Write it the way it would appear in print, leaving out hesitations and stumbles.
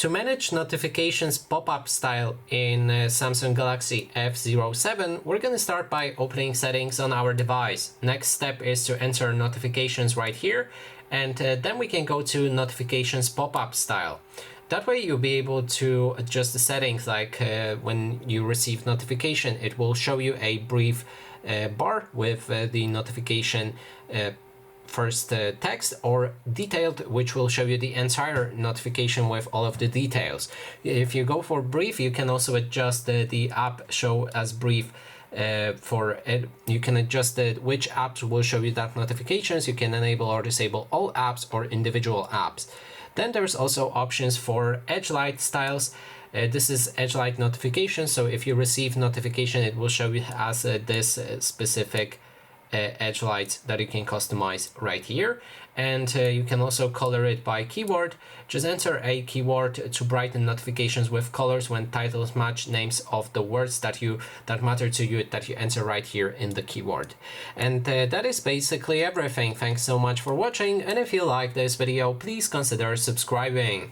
To manage notifications pop-up style in Samsung Galaxy F07, we're going to start by opening settings on our device. Next step is to enter notifications right here, and then we can go to notifications pop-up style. That way you'll be able to adjust the settings, like when you receive notification, it will show you a brief bar with the notification first text, or detailed, which will show you the entire notification with all of the details. If you go for brief, you can also adjust the app show as brief. You can adjust which apps will show you that notifications. You can enable or disable all apps or individual apps. Then there's also options for edge light styles. This is edge light notification, so if you receive notification, it will show you as this specific edge light that you can customize right here. And you can also color it by keyword. Just enter a keyword to brighten notifications with colors when titles match names of the words that matter to you, that you enter right here in the keyword. And that is basically everything. Thanks so much for watching, and if you like this video, please consider subscribing.